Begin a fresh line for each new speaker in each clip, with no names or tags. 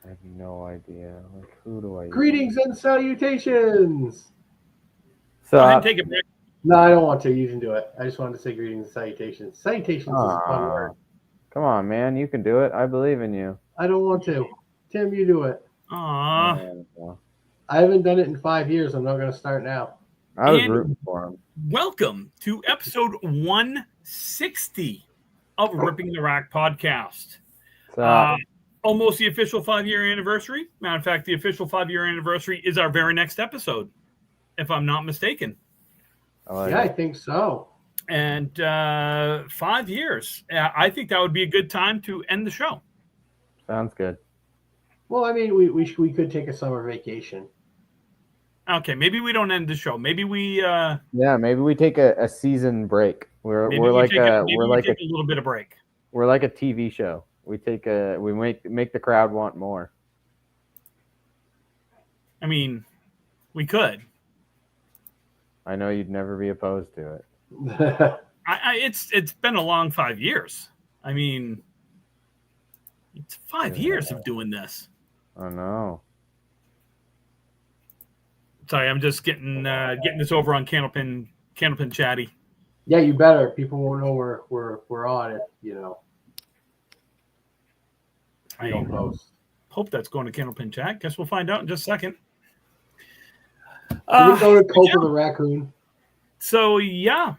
I have no idea. Like, who do I
Greetings
use?
and salutations.
Go ahead and
Sup?
take a break.
No, I don't want to. You can do it. I just wanted to say greetings and salutations. Salutations is a fun
Aw,
word.
come on, man. You can do it. I believe in you.
I don't want to. Tim, you do it.
Aw.
Well,
I haven't done it in 5 years. I'm not going to start now.
I was rooting
And
for him.
welcome to episode 160 of Ripping the Rack podcast.
Sup?
Almost the official 5-year anniversary. Matter of fact, the official 5-year anniversary is our very next episode, if I'm not mistaken.
I like
Yeah, I
it.
think so.
And 5 years. I think that would be a good time to end the show.
Sounds good.
Well, I mean, we could take a summer vacation.
Okay, maybe we don't end the show. Maybe we
Yeah, maybe we take a season break. We're
maybe
we're
we
like
take a
a
maybe
we're
we
like
take
a
a little bit of break.
we're like a TV show. We make the crowd want more.
I mean, we could.
I know you'd never be opposed to it.
It's been a long 5 years. I mean, it's 5 years of doing this.
I know.
Sorry, I'm just getting this over on Candlepin Chatty.
Yeah, you better. People won't know we're on it. You know,
I
don't post.
hope that's going to Candlepin Chat. Guess we'll find out in just a second.
Can we go to Coco
yeah.
the raccoon?
So yeah,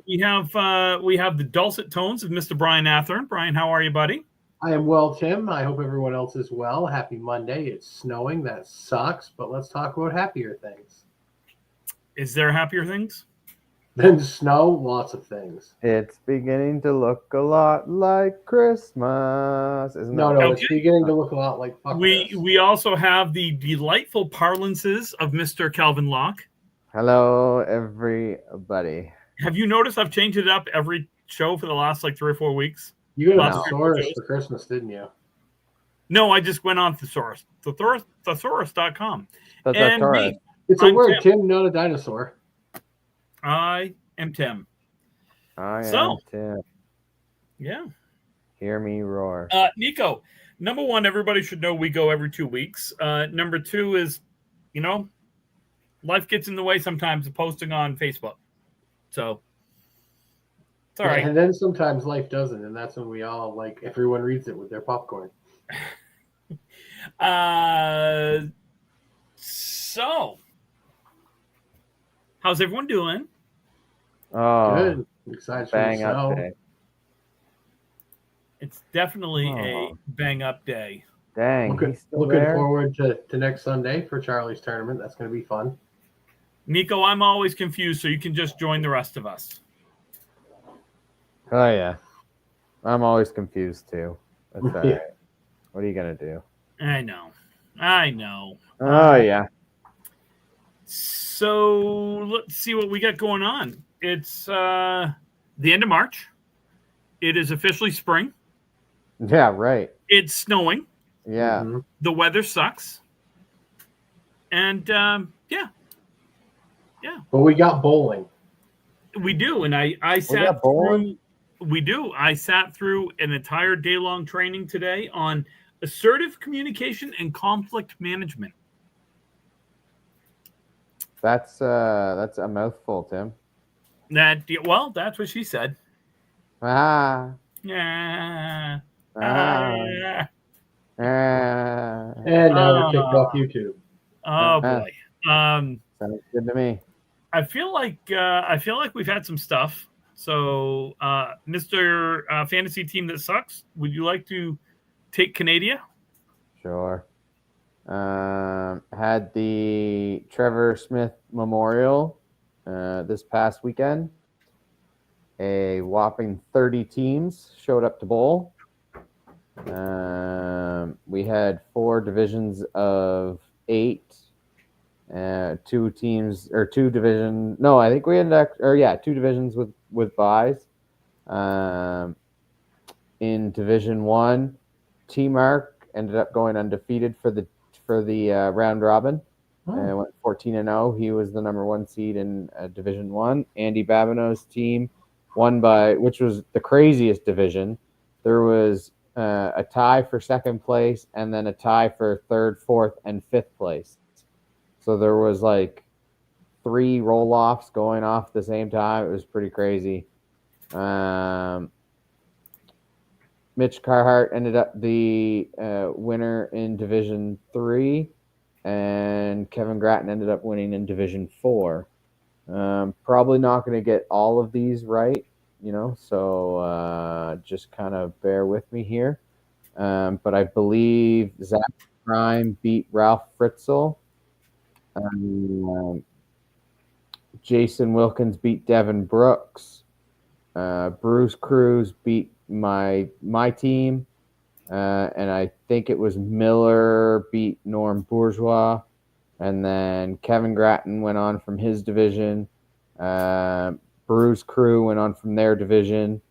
we have the dulcet tones of Mr. Brian Athearn. Brian, how are you, buddy?
I am well, Tim. I hope everyone else is well. Happy Monday. It's snowing. That sucks. But let's talk about happier things.
Is there happier things?
Than snow, lots of things.
It's beginning to look a lot like Christmas. Isn't
No,
that
no,
Okay.
it's beginning to look a lot like fuck this.
We also have the delightful parlances of Mr. Calvin Locke.
Hello, everybody.
Have you noticed I've changed it up every show for the last like 3 or 4 weeks?
You got a
Lots of
thesaurus
shows.
for Christmas, didn't you?
No, I just went on Thesaurus. Thesaurus.com.
That's
And
a
me,
Taurus.
It's a
I'm
word, Tim, not a dinosaur.
I am Tim.
I
So-
am Tim.
Yeah.
Hear me roar.
Nico, number one, everybody should know we go every 2 weeks. Number two is, life gets in the way sometimes of posting on Facebook. So, it's all right.
And then sometimes life doesn't, and that's when we all everyone reads it with their popcorn.
So, how's everyone doing?
Oh,
Good. I'm excited for the
bang up
snow.
day.
It's definitely a
Oh.
bang up day.
Dang,
Looking
he's still there?
forward to next Sunday for Charlie's tournament. That's going to be fun.
Nico, I'm always confused, so you can just join the rest of us.
Oh, yeah. I'm always confused, too. That's all
Yeah.
right. What are you going to do?
I know.
Oh, yeah.
So let's see what we got going on. It's the end of March. It is officially spring.
Yeah, right.
It's snowing.
Yeah.
Mhm.
The weather sucks. And yeah,
But we got bowling.
we do. And I
got
sat
bowling?
through. We do. I sat through an entire day long training today on assertive communication and conflict management.
That's a mouthful, Tim.
That's what she said.
Ah.
Yeah.
Ah. Ah.
And now we're kicked off YouTube.
Oh boy.
Sounds good to me.
I feel like we've had some stuff. So, Mr. Fantasy Team That Sucks, would you like to take Canada?
Sure. Had the Trevor Smith Memorial this past weekend. A whopping 30 teams showed up to bowl. We had 4 divisions of 8. 2 teams or 2 division. No, I think we had 2 divisions with buys. In Division 1, T-Mark ended up going undefeated for the round robin. Went 14-0. He was the number 1 seed in Division 1. Andy Babineau's team won by, which was the craziest division. There was a tie for second place, and then a tie for third, fourth, and fifth place. So there was like 3 roll-offs going off at the same time. It was pretty crazy. Mitch Carhart ended up the winner in Division 3, and Kevin Grattan ended up winning in Division 4. Probably not going to get all of these right, so just kind of bear with me here. But I believe Zach Prime beat Ralph Fritzl. Jason Wilkins beat Devin Brooks. Bruce Cruz beat my team. And I think it was Miller beat Norm Bourgeois. And then Kevin Grattan went on from his division. Bruce Crew went on from their division.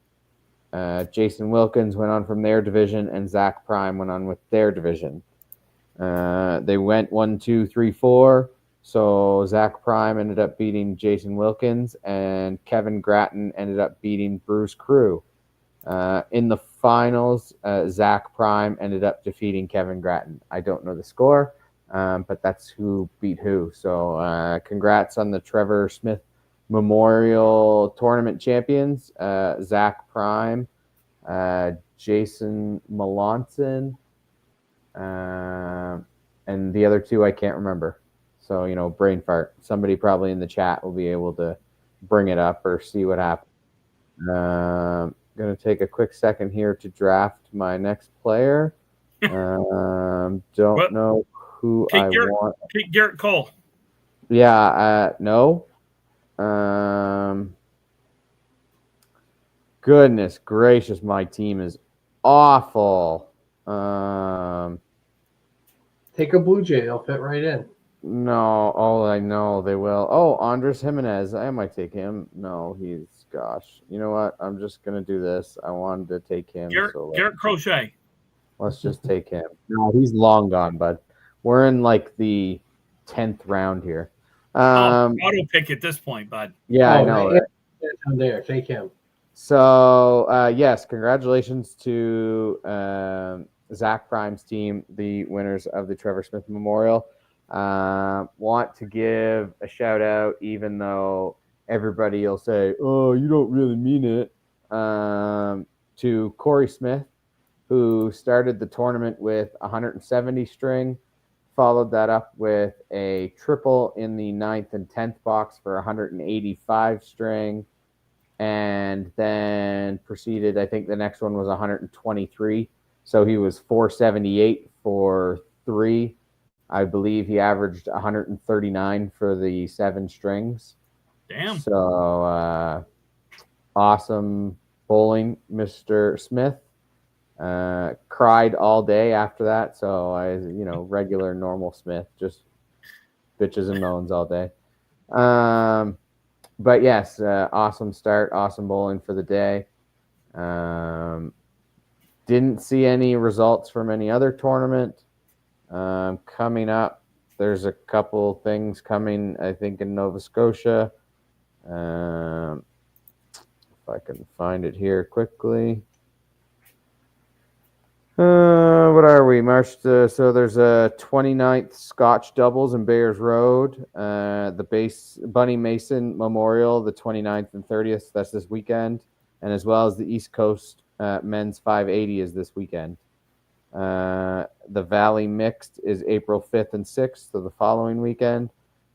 Jason Wilkins went on from their division, and Zach Prime went on with their division. They went 1, 2, 3, 4. So Zach Prime ended up beating Jason Wilkins, and Kevin Grattan ended up beating Bruce Crew. In the finals, Zach Prime ended up defeating Kevin Grattan. I don't know the score, but that's who beat who. So congrats on the Trevor Smith Memorial Tournament champions, Zach Prime, Jason Melanson, and the other 2 I can't remember. So, brain fart. Somebody probably in the chat will be able to bring it up or see what happened. Going to take a quick second here to draft my next player. Don't know who I want.
Take Garrett Cole.
Yeah, no. Goodness gracious, my team is awful.
Take a Blue Jay; they'll fit right in.
No, I know they will. Oh, Andres Jimenez. I might take him. No, gosh. You know what? I'm just going to do this. I wanted to take him.
Garrett Crochet.
Let's just take him. No, he's long gone, bud. We're in like the 10th round here.
Auto pick at this point, bud.
Yeah, I know. Right?
There, take him.
So, yes, congratulations to Zach Prime's team, the winners of the Trevor Smith Memorial. Want to give a shout out, even though everybody will say, "Oh, you don't really mean it," to Corey Smith, who started the tournament with 170 string, followed that up with a triple in the 9th and 10th box for 185 string, and then proceeded, I think the next one was 123. So he was 478 for 3. I believe he averaged 139 for the 7 strings.
Damn.
So awesome bowling, Mr. Smith. Cried all day after that. So regular normal Smith, just bitches and moans all day. But yes, awesome start, awesome bowling for the day. Didn't see any results from any other tournament. Coming up, there's a couple things coming, I think, in Nova Scotia. If I can find it here quickly. What are we? So there's a 29th Scotch Doubles in Bayers Road. The Bunny Mason Memorial, the 29th and 30th. That's this weekend. And as well as the East Coast Men's 580 is this weekend. The Valley Mixed is April 5th and 6th, so the following weekend.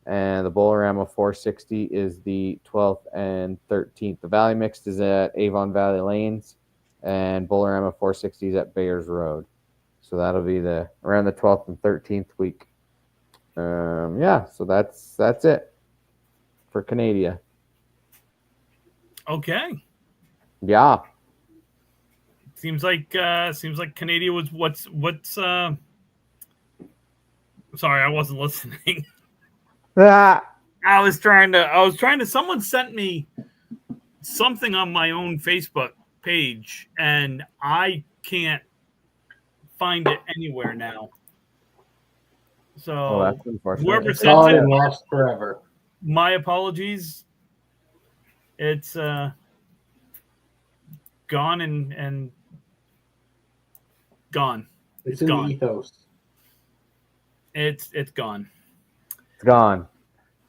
And the Bolorama 460 is the 12th and 13th. The Valley Mixed is at Avon Valley Lanes, and Bolorama 460 is at Bayers Road. So that'll be around the 12th and 13th week. So that's it for Canada.
Okay.
Yeah.
Seems like Canada was what's sorry, I wasn't listening. I was trying to someone sent me something on my own Facebook page and I can't find it anywhere now. So
that's unfortunate.
Whoever sent it,
lost forever.
My apologies. It's gone and gone.
It's in
gone.
the ethos.
It's gone.
It's gone.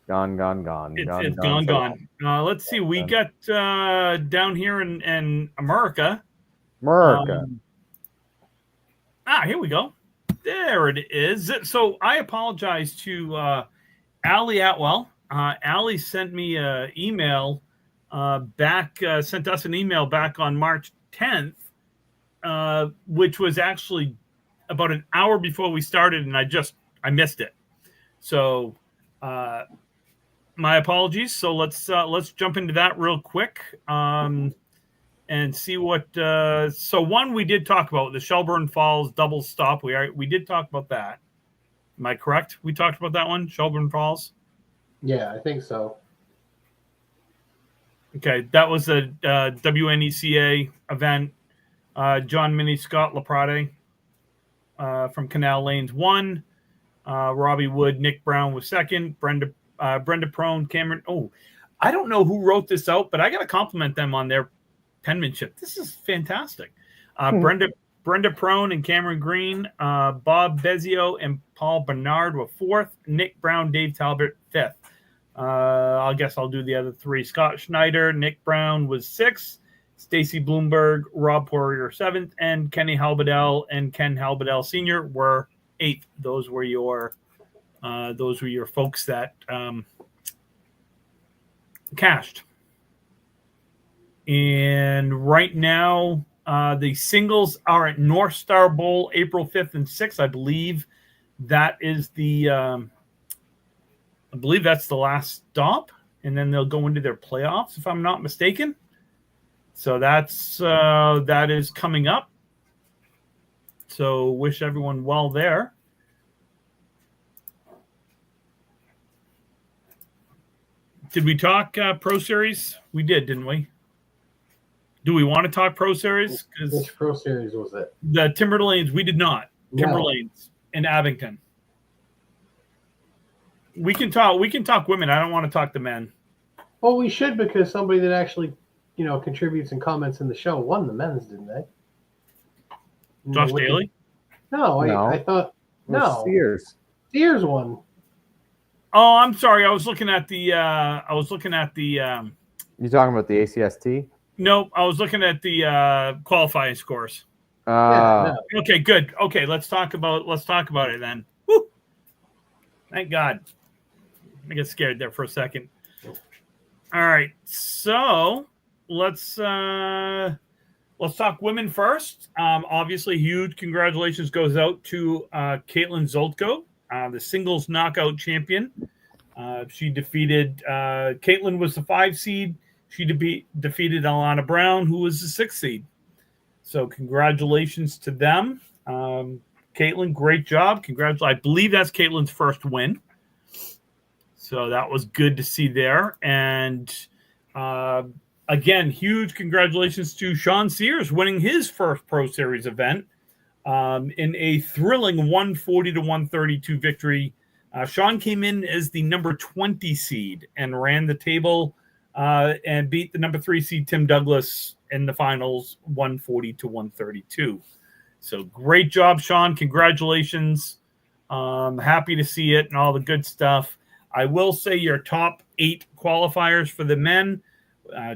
Gone.
It's gone. Let's see. We got down here in America.
America.
Here we go. There it is. So I apologize to Allie Atwell. Allie sent me an email sent us an email back on March 10th, which was actually about an hour before we started, and I missed it. So my apologies. So let's jump into that real quick and see what. So one we did talk about the Shelburne Falls double stop. We did talk about that. Am I correct? We talked about that one, Shelburne Falls.
Yeah, I think so.
Okay, that was a WNECA event. John Minnie, Scott Laprade from Canal Lanes won. Robbie Wood, Nick Brown was second. Brenda Prone, Cameron. Oh, I don't know who wrote this out, but I got to compliment them on their penmanship. This is fantastic. Brenda Prone and Cameron Green, Bob Bezio and Paul Bernard were fourth. Nick Brown, Dave Talbot fifth. I guess I'll do the other three. Scott Schneider, Nick Brown was sixth. Stacy Bloomberg, Rob Poirier seventh, and Kenny Halbadell and Ken Halbadell Sr. were eighth. Those were your folks that cashed. And right now, the singles are at North Star Bowl, April 5th and 6th. I believe that is I believe that's the last stop, and then they'll go into their playoffs, if I'm not mistaken. So that is coming up. So wish everyone well there. Did we talk Pro Series? We did, didn't we? Do we want to talk Pro Series?
Which Pro Series was it?
The Timberlanes, we did not.
No.
Timberlanes in Abington. We can talk women. I don't want to talk the men.
Well, we should, because somebody that actually, contributes and comments in the show won the men's, didn't they?
Josh Daly?
No, I thought no.
Sears
won.
Oh, I'm sorry. I was looking at the.
You talking about the ACST?
Nope, I was looking at the qualifying scores.
No.
Okay, good. Okay, let's talk about it then. Woo! Thank God. I get scared there for a second. All right, so let's talk women first. Obviously, huge congratulations goes out to Caitlin Zoltko, the singles knockout champion. She defeated Caitlin was the 5 seed. She defeated Alana Brown, who was the 6th seed. So congratulations to them. Caitlin, great job. Congratulations. I believe that's Caitlin's first win. So that was good to see there. And again, huge congratulations to Sean Sears winning his first Pro Series event in a thrilling 140-132 victory. Sean came in as the number 20 seed and ran the table and beat the number 3 seed Tim Douglas in the finals 140-132. So great job, Sean. Congratulations. Happy to see it and all the good stuff. I will say your top 8 qualifiers for the men,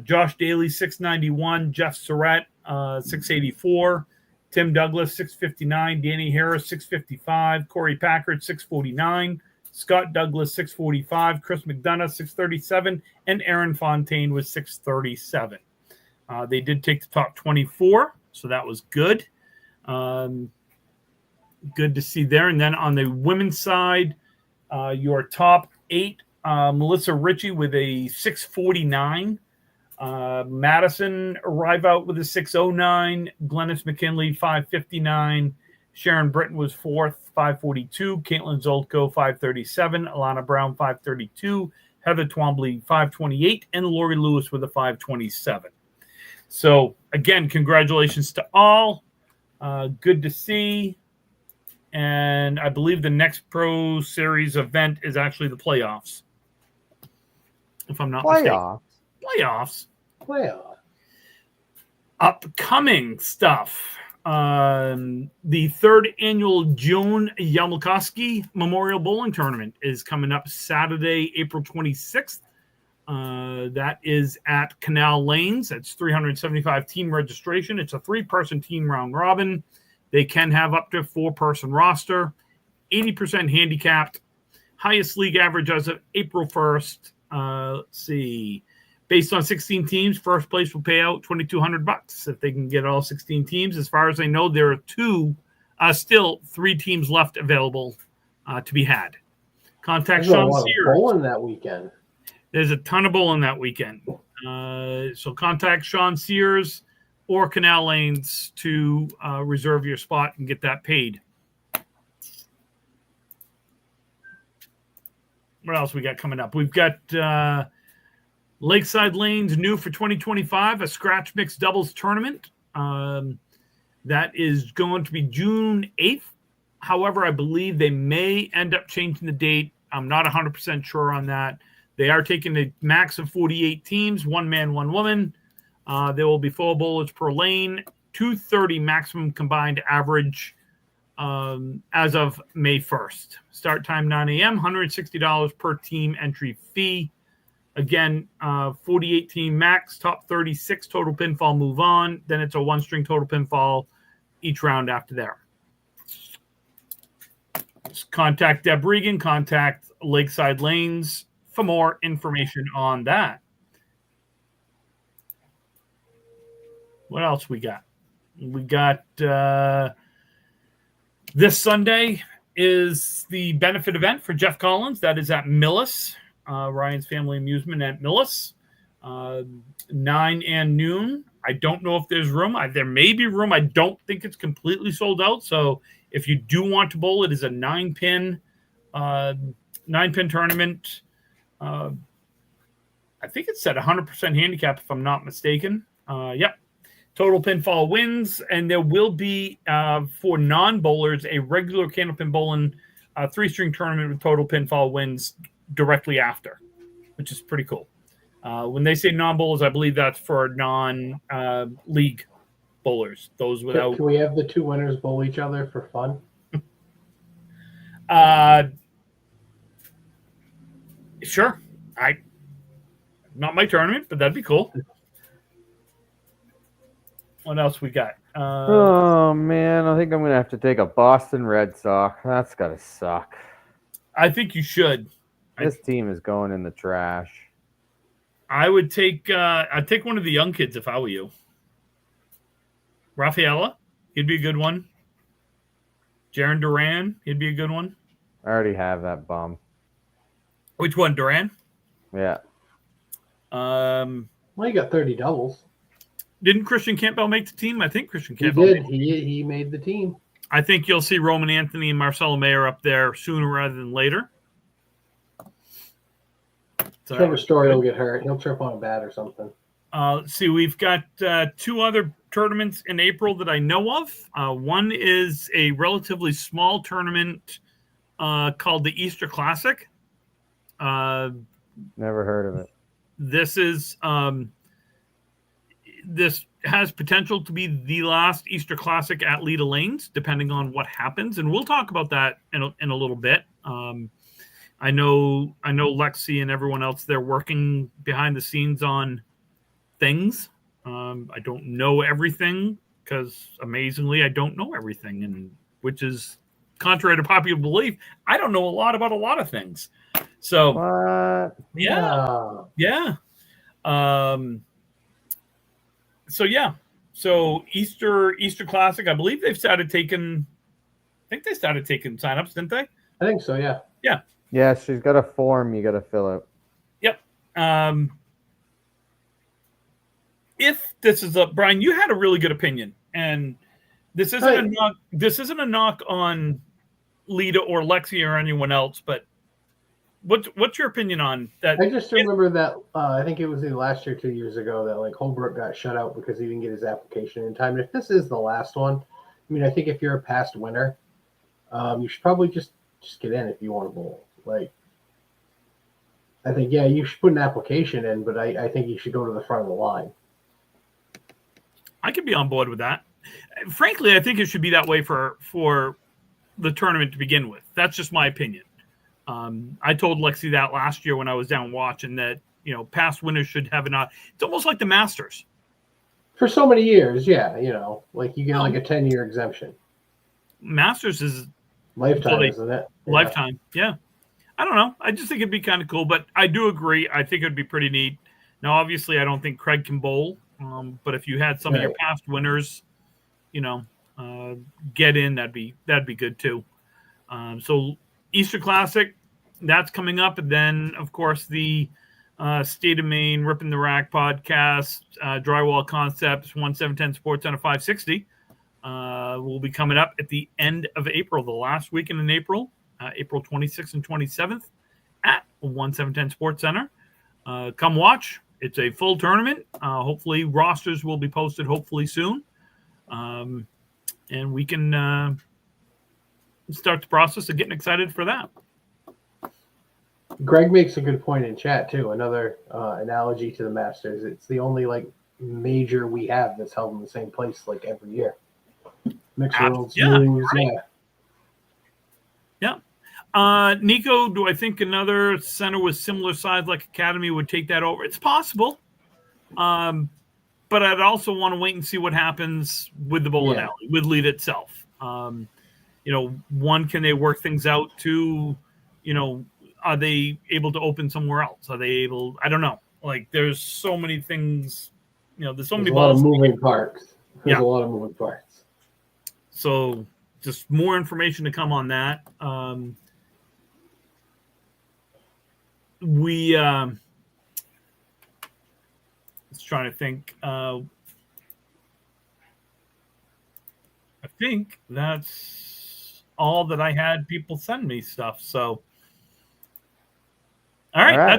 Josh Daly, 691, Jeff Surratt, 684, Tim Douglas, 659, Danny Harris, 655, Corey Packard, 649, Scott Douglas, 645, Chris McDonough, 637, and Aaron Fontaine was 637. They did take the top 24, so that was good. Good to see there. And then on the women's side, your top 8, Melissa Ritchie with a 649. Madison arrived out with a 609. Glennis McKinley, 559. Sharon Britton was 4th, 542. Caitlin Zoltko, 537. Alana Brown, 532. Heather Twombly, 528. And Lori Lewis with a 527. So, again, congratulations to all. Good to see. And I believe the next Pro Series event is actually the playoffs, if I'm not mistaken. Playoffs.
Playoff.
Upcoming stuff. The third annual Joan Yamelkowski Memorial Bowling Tournament is coming up Saturday, April 26th. That is at Canal Lanes. It's 375 team registration. It's a 3-person team round robin. They can have up to 4-person roster, 80% handicapped, highest league average as of April 1st. Let's see. Based on 16 teams, first place will pay out $2,200 if they can get all 16 teams. As far as I know, there are still 3 teams left available to be had. Contact Sean Sears.
Bowling that weekend.
There's a ton of bowling that weekend. So contact Sean Sears or Canal Lanes to reserve your spot and get that paid. What else we got coming up? We've got Lakeside Lanes new for 2025, a scratch mix doubles tournament. That is going to be June 8th. However, I believe they may end up changing the date. I'm not 100% sure on that. They are taking a max of 48 teams, 1 man, 1 woman. There will be 4 bowlers per lane, 230 maximum combined average as of May 1st. Start time 9 a.m., $160 per team entry fee. Again, 48 team max, top 36 total pinfall move on. Then it's a 1-string total pinfall each round after there. Just contact Deb Regan, contact Lakeside Lanes for more information on that. What else we got? We got this Sunday is the benefit event for Jeff Collins. That is at Millis. Ryan's Family Amusement at Millis, 9 and noon. I don't know if there's room. There may be room. I don't think it's completely sold out. So if you do want to bowl, it is a 9-pin tournament. I think it's at 100% handicap, if I'm not mistaken. Yep. Total pinfall wins, and there will be for non-bowlers a regular Candlepin bowling 3-string tournament with total pinfall wins directly after, which is pretty cool. When they say non-bowlers, I believe that's for non-league bowlers. Those without.
Can we have the 2 winners bowl each other for fun?
Sure. Not my tournament, but that'd be cool. What else we got?
Oh man, I think I'm gonna have to take a Boston Red Sox. That's gotta suck.
I think you should.
This team is going in the trash.
I would take I'd take one of the young kids if I were you. Rafaela, he'd be a good one. Jaron Duran, he'd be a good one.
I already have that bum.
Which one, Duran?
Yeah.
Well, you got 30 doubles.
Didn't Christian Campbell make the team? I think Christian
He
Campbell
did. He made the team.
I think you'll see Roman Anthony and Marcelo Mayer up there sooner rather than later. So,
Trevor Story will get hurt. He'll trip on a bat or something.
Let's see. We've got 2 other tournaments in April that I know of. One is a relatively small tournament called the Easter Classic.
Never heard of it.
This is this has potential to be the last Easter Classic at Leda Lanes, depending on what happens, and we'll talk about that in a little bit. I know Lexi and everyone else, they're working behind the scenes on things. I don't know everything because, amazingly, I don't know everything, and which is contrary to popular belief. I don't know a lot about a lot of things. So,
What?
yeah. So Easter Classic, I believe they've started taking. I think they started taking signups, didn't they?
I think so. Yeah.
Yeah.
Yeah, she's got a form you got to fill out.
Yep. If this is Brian, you had a really good opinion, and this isn't a knock. This isn't a knock on Leda or Lexi or anyone else, but what's your opinion on that?
I just remember that I think it was either last year, 2 years ago, that like Holbrook got shut out because he didn't get his application in time. And if this is the last one, I mean, I think if you're a past winner, you should probably just get in if you want to bowl. Like, I think you should put an application in, but I think you should go to the front of the line.
I could be on board with that. frankly, I think it should be that way for the tournament to begin with. That's just my opinion. I told Lexi that last year when I was down watching that, past winners should have it's almost like the Masters.
For so many years, yeah, like you get like a 10-year exemption.
Masters is
lifetime, isn't it?
Lifetime, yeah. I don't know. I just think it'd be kind of cool, but I do agree. I think it'd be pretty neat. Now, obviously, I don't think Craig can bowl, but if you had some of your past winners, get in, that'd be good too. So Easter Classic, that's coming up, and then of course the State of Maine Ripping the Rack podcast, Drywall Concepts, 1710 Sports Center 560 will be coming up at the end of April, the last weekend in April, April 26th and 27th at 1710 Sports Center. Come watch. It's a full tournament. Hopefully rosters will be posted hopefully soon. And we can start the process of getting excited for that.
Greg makes a good point in chat too. Another analogy to the Masters. It's the only like major we have that's held in the same place like every year. Mixed worlds, moves,
yeah. Nico, do I think another center with similar size like Academy would take that over? It's possible. But I'd also want to wait and see what happens with the bowling alley, with Lead itself. One, can they work things out? Two, are they able to open somewhere else? Are they able? I don't know. Like, there's so many things. There's so many balls.
A lot of moving parts. There's a lot of moving parts.
So, just more information to come on that. Just trying to think. I think that's all that I had people send me stuff. So, all right.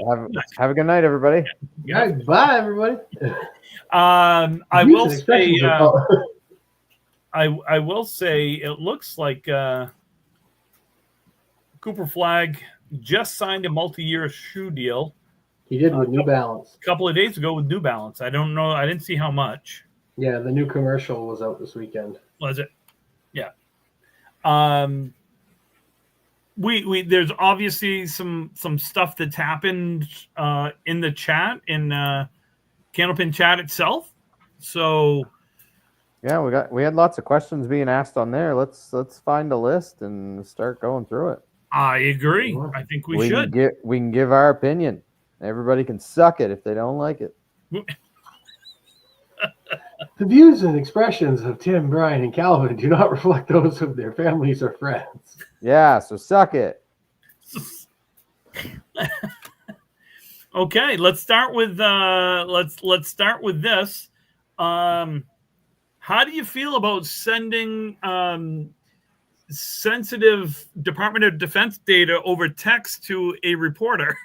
Have a good night, everybody.
Yeah. All right, bye, everybody.
I will say. I will say it looks like Cooper Flagg just signed a multi-year shoe deal.
He did with New Balance.
A couple of days ago with New Balance. I don't know. I didn't see how much.
Yeah, the new commercial was out this weekend.
Was it? Yeah. We there's obviously some stuff that's happened in the chat, in Candlepin chat itself. So
yeah, we had lots of questions being asked on there. Let's find a list and start going through it.
I agree. I think we should.
We can give our opinion. Everybody can suck it if they don't like it.
The views and expressions of Tim, Brian, and Calvin do not reflect those of their families or friends.
Yeah, so suck it.
Okay, let's start with let's start with this. How do you feel about sending sensitive Department of Defense data over text to a reporter?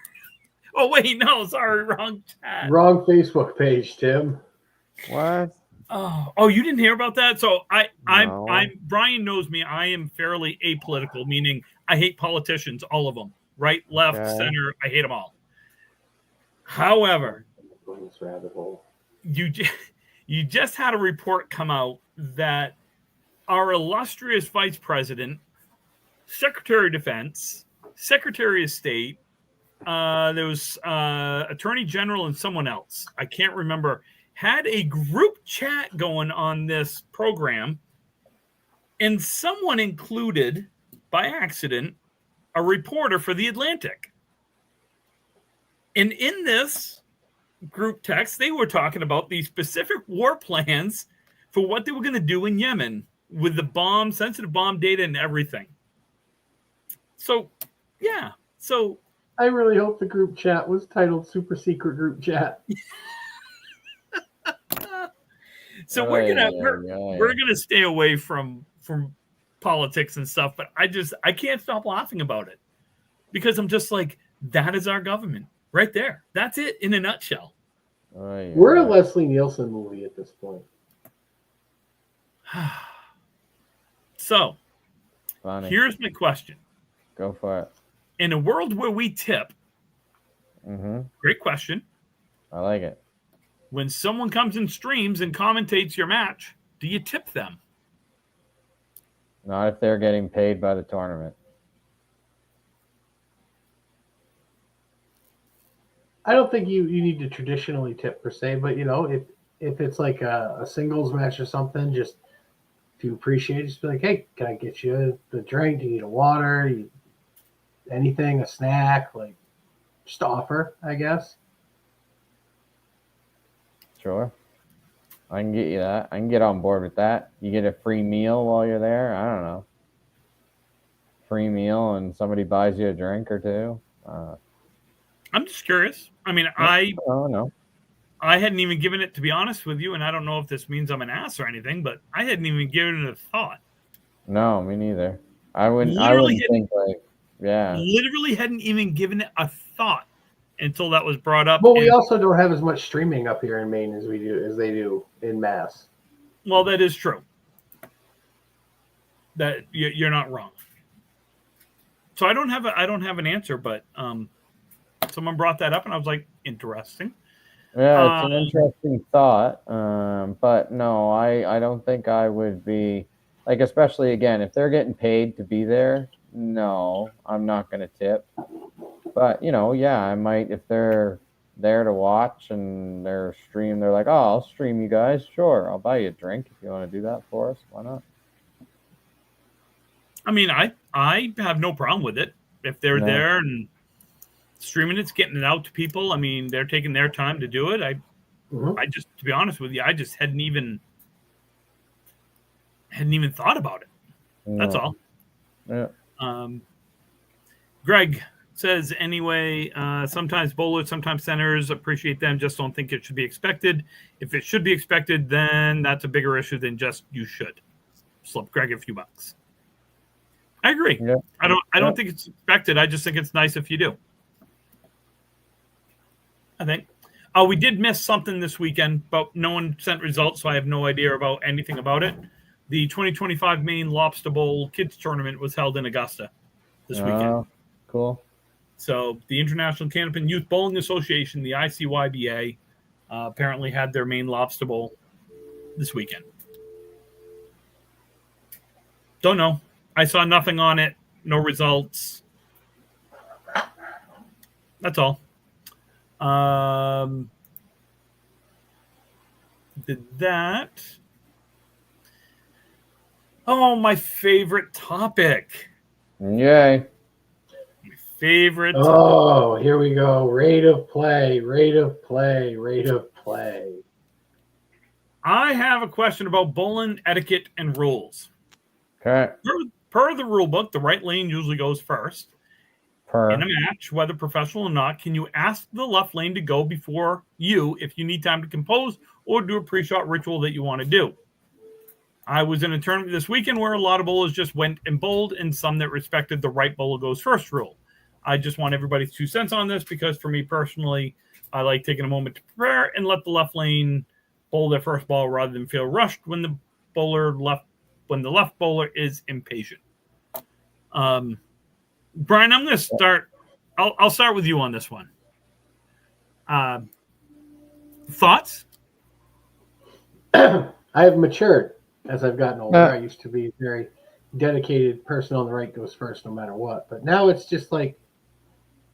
Oh wait, no, sorry, wrong chat.
Wrong Facebook page, Tim.
What?
Oh, you didn't hear about that? So I'm Brian knows me. I am fairly apolitical, meaning I hate politicians, all of them, right, left, center. I hate them all. However, you just had a report come out that our illustrious Vice President, Secretary of Defense, Secretary of State, there was Attorney General and someone else, I can't remember, had a group chat going on this program, and someone included, by accident, a reporter for The Atlantic. And in this group text, they were talking about the specific war plans for what they were going to do in Yemen with the sensitive bomb data and everything. So, yeah. So
I really hope the group chat was titled Super Secret Group Chat.
So we're gonna stay away from politics and stuff, but I can't stop laughing about it because I'm just like, that is our government right there. That's it in a nutshell.
We're a Leslie Nielsen movie at this point.
So,
Funny.
Here's my question.
Go for it.
In a world where we tip, great question.
I like it.
When someone comes and streams and commentates your match, do you tip them?
Not if they're getting paid by the tournament.
I don't think you need to traditionally tip per se, but if it's like a singles match or something, just if you appreciate it, just be like, hey, can I get you the drink? Do you need a water? Anything, a snack, like just offer, I guess.
Sure. I can get you that. I can get on board with that. You get a free meal while you're there. I don't know. Free meal and somebody buys you a drink or two.
I'm just curious. I mean,
I don't know.
I hadn't even given it, to be honest with you, and I don't know if this means I'm an ass or anything, but I hadn't even given it a thought.
No, me neither. I wouldn't think like, yeah.
Literally hadn't even given it a thought until that was brought up.
Well, we also don't have as much streaming up here in Maine as they do in Mass.
Well, that is true. That you're not wrong. So I don't have an answer, but someone brought that up, and I was like, interesting.
Yeah, it's an interesting thought. But no, I don't think I would be like, especially again, if they're getting paid to be there. No, I'm not going to tip. But yeah, I might if they're there to watch and they're like, oh, I'll stream you guys. Sure, I'll buy you a drink if you want to do that for us. Why not?
I mean, I have no problem with it if they're there and streaming it's getting it out to people. I mean, they're taking their time to do it. I just, to be honest with you, I just hadn't even thought about it. No. That's all.
Yeah.
Greg says, anyway, sometimes bowlers, sometimes centers appreciate them, just don't think it should be expected. If it should be expected, then that's a bigger issue than just you should. Slip Greg a few bucks. I agree. Yeah. I don't think it's expected. I just think it's nice if you do. I think. We did miss something this weekend, but no one sent results, so I have no idea about anything about it. The 2025 Maine Lobster Bowl Kids Tournament was held in Augusta this weekend.
Cool.
So the International Candlepin Youth Bowling Association, the ICYBA, apparently had their Maine Lobster Bowl this weekend. Don't know. I saw nothing on it. No results. That's all. Did that. Oh, my favorite topic.
Yay.
My favorite topic.
Oh, here we go. Rate of play, rate of play, rate of play.
I have a question about bowling etiquette and rules.
Okay.
Per the rule book, the right lane usually goes first. In a match, whether professional or not, can you ask the left lane to go before you if you need time to compose or do a pre-shot ritual that you want to do? I was in a tournament this weekend where a lot of bowlers just went and bowled and some that respected the right bowler goes first rule. I just want everybody's 2 cents on this because for me personally, I like taking a moment to prepare and let the left lane bowl their first ball rather than feel rushed when the left bowler is impatient. Brian, I'm going to start. I'll start with you on this one. Thoughts?
I have matured as I've gotten older. I used to be a very dedicated person on the right goes first no matter what. But now it's just like,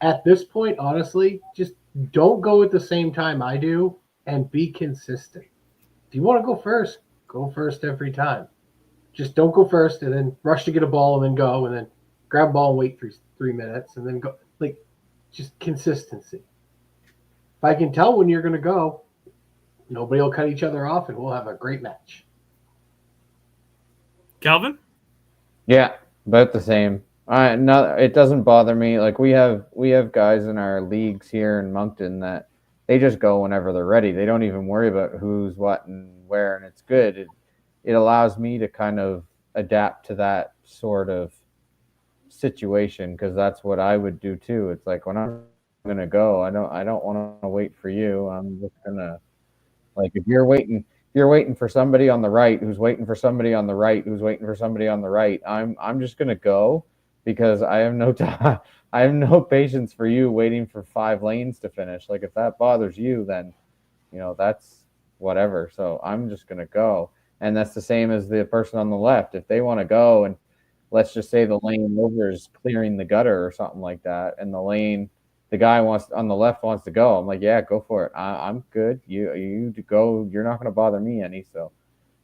at this point, honestly, just don't go at the same time I do and be consistent. If you want to go first every time. Just don't go first and then rush to get a ball and then go and then grab a ball and wait 3 minutes and then go. Like, just consistency. If I can tell when you're going to go, nobody will cut each other off and we'll have a great match.
Calvin?
Yeah, about the same. It doesn't bother me. Like we have guys in our leagues here in Moncton that they just go whenever they're ready. They don't even worry about who's what and where, and it's good. It allows me to kind of adapt to that sort of situation because that's what I would do too. It's like when I'm gonna go, I don't want to wait for you. I'm just gonna, like, if you're waiting for somebody on the right who's waiting for somebody on the right who's waiting for somebody on the right, I'm just gonna go because I have no time. I have no patience for you waiting for 5 lanes to finish. Like, if that bothers you, then that's whatever. So I'm just gonna go. And that's the same as the person on the left. If they want to go, and let's just say the lane over is clearing the gutter or something like that, and the guy on the left wants to go, I'm like, yeah, go for it. I'm good. You go. You're not going to bother me any. So,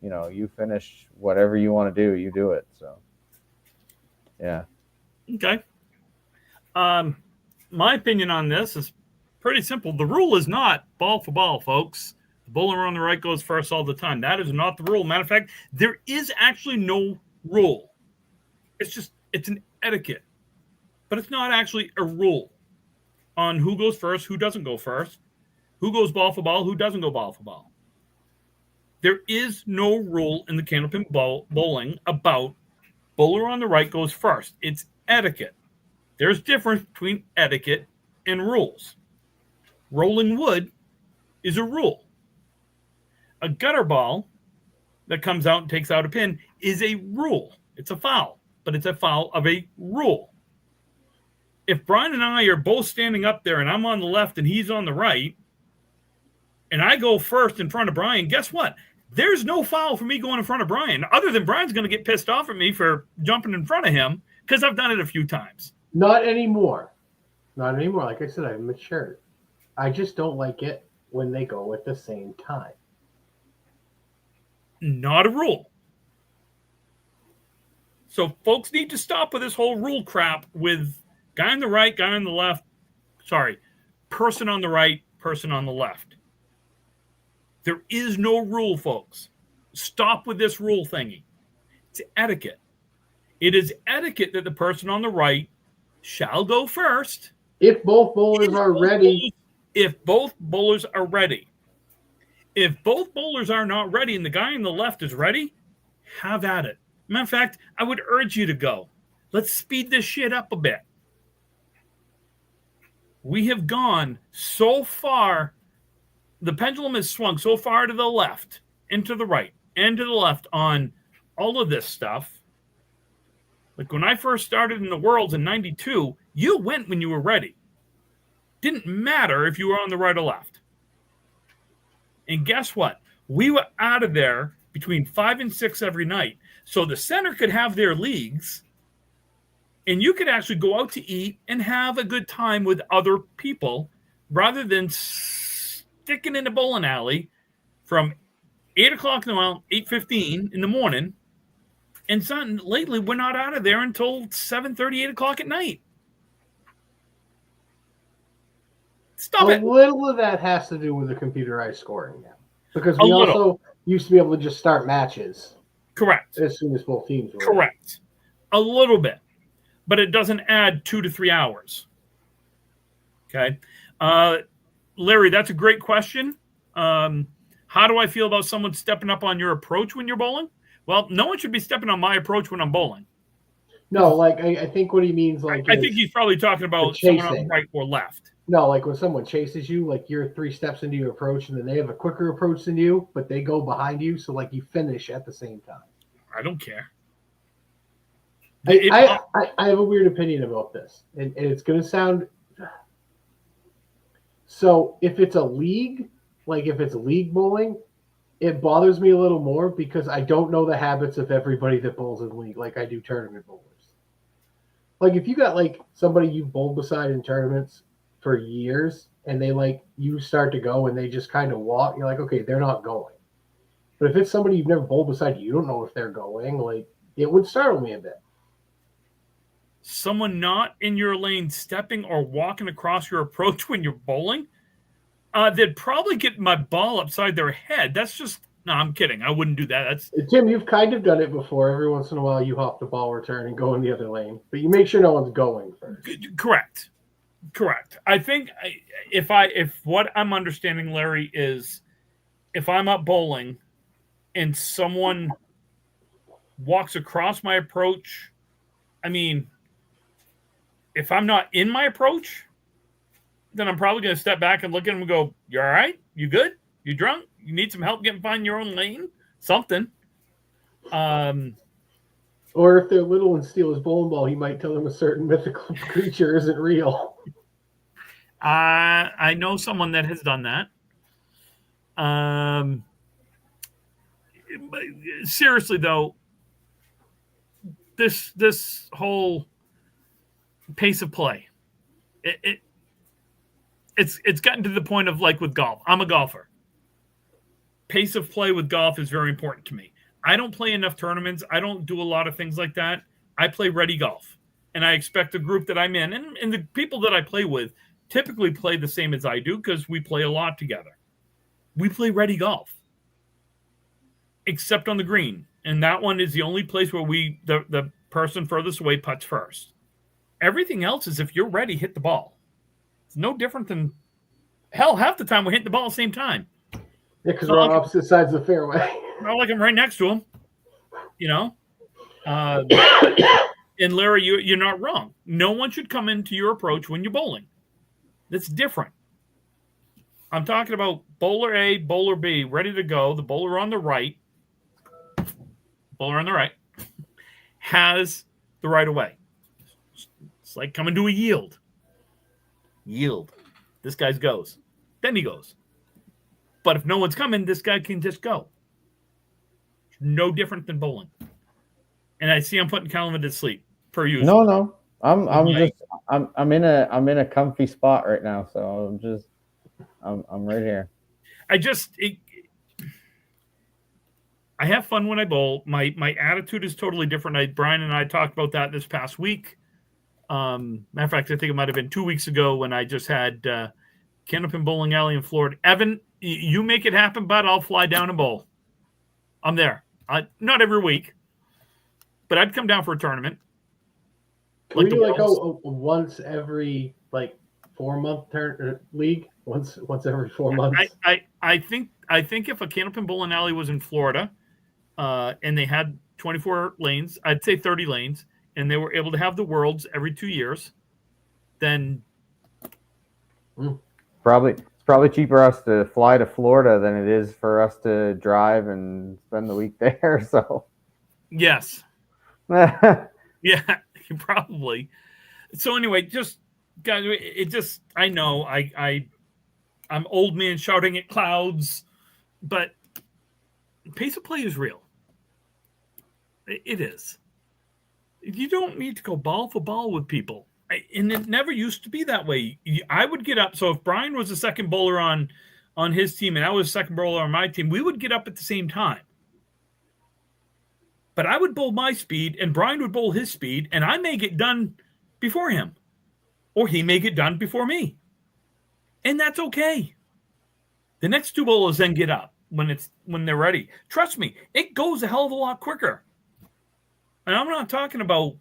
you finish whatever you want to do. You do it. So, yeah.
Okay. My opinion on this is pretty simple. The rule is not ball for ball, folks. The bowler on the right goes first all the time. That is not the rule. Matter of fact, there is actually no rule. It's an etiquette, but it's not actually a rule on who goes first, who doesn't go first, who goes ball for ball, who doesn't go ball for ball. There is no rule in the Candlepin bowling about bowler on the right goes first. It's etiquette. There's difference between etiquette and rules. Rolling wood is a rule. A gutter ball that comes out and takes out a pin is a rule. It's a foul, but it's a foul of a rule. If Brian and I are both standing up there and I'm on the left and he's on the right, and I go first in front of Brian, guess what? There's no foul for me going in front of Brian, other than Brian's going to get pissed off at me for jumping in front of him because I've done it a few times.
Not anymore. Not anymore. Like I said, I've matured. I just don't like it when they go at the same time.
Not a rule. So folks need to stop with this whole rule crap with guy on the right, guy on the left. Sorry, person on the right, person on the left. There is no rule, folks. Stop with this rule thingy. It's etiquette. It is etiquette that the person on the right shall go first.
If both bowlers are ready.
If both bowlers are ready. If both bowlers are not ready and the guy on the left is ready, have at it. Matter of fact, I would urge you to go. Let's speed this shit up a bit. We have gone so far, the pendulum has swung so far to the left and to the right and to the left on all of this stuff. Like when I first started in the Worlds in 92, you went when you were ready. Didn't matter if you were on the right or left. And guess what? We were out of there between 5 and 6 every night. So the center could have their leagues, and you could actually go out to eat and have a good time with other people rather than sticking in the bowling alley from 8 o'clock in the morning, 8:15 in the morning. And son, lately, we're not out of there until 7:30, 8 o'clock at night. Stop it.
A little of that has to do with the computerized scoring now. Because we also used to be able to just start matches.
Correct.
As soon as both teams were.
Correct. A little bit. But it doesn't add 2 to 3 hours. Okay. Larry, that's a great question. How do I feel about someone stepping up on your approach when you're bowling? Well, no one should be stepping on my approach when I'm bowling.
No, like I think what he means, like
I think he's probably talking about someone on the right or left.
No, like when someone chases you, like you're 3 steps into your approach, and then they have a quicker approach than you, but they go behind you, so like you finish at the same time.
I don't care.
I have a weird opinion about this, and it's going to sound. So if it's a league, like if it's league bowling, it bothers me a little more because I don't know the habits of everybody that bowls in league like I do tournament bowlers. Like if you got like somebody you've bowled beside in tournaments for years and they like you start to go and they just kind of walk, you're like, okay, they're not going. But if it's somebody you've never bowled beside, you don't know if they're going, like it would startle me a bit.
Someone not in your lane stepping or walking across your approach when you're bowling, they'd probably get my ball upside their head. That's just, no, I'm kidding. I wouldn't do that. That's
Tim, you've kind of done it before. Every once in a while you hop the ball return and go in the other lane, but you make sure no one's going first.
Correct. I think if what I'm understanding, Larry, is if I'm up bowling and someone walks across my approach, I mean, if I'm not in my approach, then I'm probably going to step back and look at him and go, you all right? You good? You drunk? You need some help finding your own lane? Something.
Or if they're little and steal his bowling ball, he might tell them a certain mythical creature isn't real.
I know someone that has done that. seriously though, this whole pace of play, it's gotten to the point of like with golf. I'm a golfer. Pace of play with golf is very important to me. I don't play enough tournaments. I don't do a lot of things like that. I play ready golf. And I expect the group that I'm in and the people that I play with typically play the same as I do because we play a lot together. We play ready golf. Except on the green. And that one is the only place where the person furthest away putts first. Everything else is if you're ready, hit the ball. It's no different than, hell, half the time we're hitting the ball at the same time.
Yeah, because we're on opposite sides of the fairway.
Not like I'm right next to him, you know? And Larry, you're not wrong. No one should come into your approach when you're bowling. That's different. I'm talking about bowler A, bowler B, ready to go. The bowler on the right has the right of way. It's like coming to a yield. This guy goes. Then he goes. But if no one's coming, this guy can just go. No different than bowling. And I see I'm putting Calvin to sleep per usual.
No. I'm in a comfy spot right now, so I'm right here. I have fun when I bowl. My attitude is totally different. Brian and I talked about that this past week. Matter of fact, I think it might have been 2 weeks ago when I just had Candlepin Bowling Alley in Florida. Evan, you make it happen, bud. I'll fly down and bowl. I'm there. Not every week, but I'd come down for a tournament.
Can we do like a once every 4-month league? Once every 4 months.
I think if a Candlepin Bowling Alley was in Florida, and they had 24 lanes, I'd say 30 lanes, and they were able to have the Worlds every 2 years, then
it's probably cheaper us to fly to Florida than it is for us to drive and spend the week there. So
yes. Yeah, probably. So anyway, just guys, I know I'm old man shouting at clouds, but pace of play is real. It is. You don't need to go ball for ball with people. And it never used to be that way. I would get up. So if Brian was the second bowler on his team and I was the second bowler on my team, we would get up at the same time. But I would bowl my speed and Brian would bowl his speed, and I may get done before him. Or he may get done before me. And that's okay. The next two bowlers then get up when they're ready. Trust me, it goes a hell of a lot quicker. And I'm not talking about,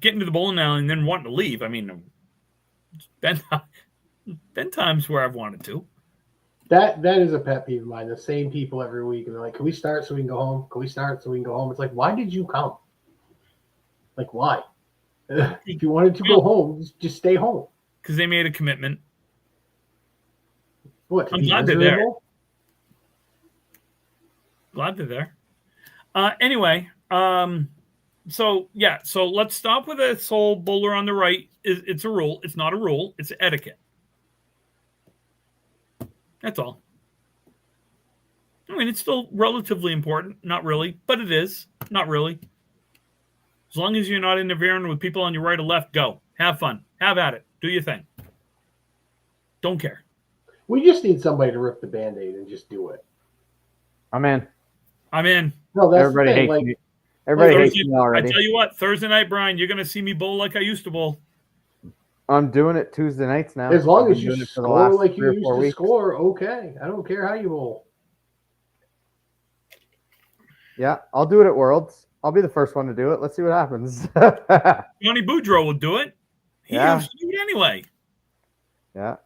getting to the bowling alley and then wanting to leave. I mean, been times where I've wanted to.
That is a pet peeve of mine. The same people every week, and they're like, "Can we start so we can go home? Can we start so we can go home?" It's like, why did you come? Like, why? If you wanted to go home, just stay home.
Because they made a commitment.
What?
I'm glad they're there. Glad they're there. Anyway, so let's stop with this whole bowler on the right. It's a rule. It's not a rule. It's etiquette. That's all. I mean, it's still relatively important. Not really, but it is. Not really. As long as you're not interfering with people on your right or left, go. Have fun. Have at it. Do your thing. Don't care.
We just need somebody to rip the Band-Aid and just do it.
I'm in.
No, that's
everybody
the thing.
hates me. Everybody hates me already.
I tell you what, Thursday night, Brian, you're going to see me bowl like I used to bowl.
I'm doing it Tuesday nights now.
As long as you score like you used to score, okay. I don't care how you bowl.
Yeah, I'll do it at Worlds. I'll be the first one to do it. Let's see what happens.
Johnny Boudreaux will do it. He used to do it anyway.
Yeah.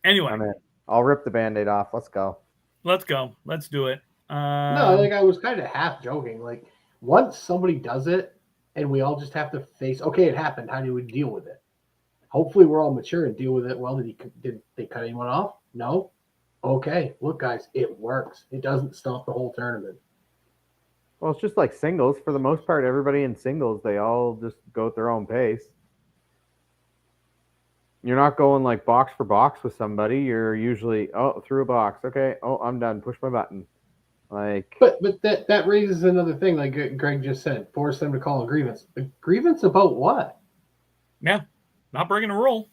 Anyway.
I'm in. I'll rip the Band-Aid off. Let's go.
Let's go. Let's do it.
No, I was kind of half joking. Like, once somebody does it, and we all just have to face, okay, it happened. How do we deal with it? Hopefully we're all mature and deal with it. Well, did they cut anyone off? No. Okay. Look, guys, it works. It doesn't stop the whole tournament.
Well, it's just like singles. For the most part, everybody in singles, they all just go at their own pace. You're not going like box for box with somebody. You're usually through a box. Okay. Oh, I'm done. Push my button. Like,
but that raises another thing. Like Greg just said, force them to call a grievance. A grievance about what?
Yeah, not breaking a rule.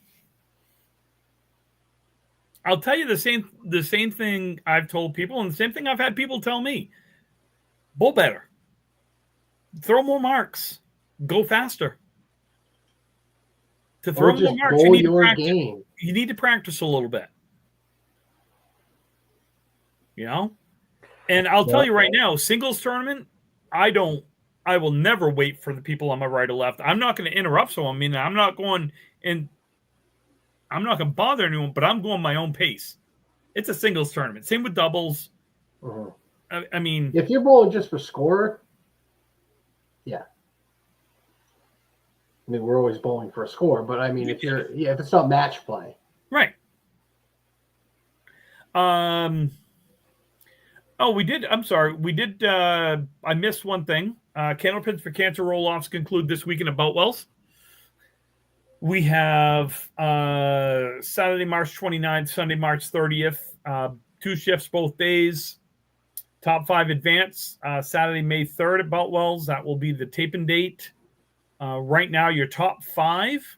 I'll tell you the same thing I've told people, and the same thing I've had people tell me. Bull better. Throw more marks. Go faster. To throw more marks, you need to practice. Game. You need to practice a little bit. You know? And I'll tell you right now, singles tournament, I will never wait for the people on my right or left. I'm not going to interrupt someone. I mean, I'm not going to bother anyone, but I'm going my own pace. It's a singles tournament. Same with doubles. I mean,
if you're bowling just for score, yeah. I mean, we're always bowling for a score, but I mean, if it's not match play,
right? Oh, we did. I'm sorry, we did. I missed one thing. Candlepins for Cancer roll-offs conclude this weekend at Boutwell's. We have Saturday, March 29th, Sunday, March 30th. 2 shifts both days. Top 5 advance. Saturday, May 3rd at Boutwell's. That will be the taping date. Right now, your top 5.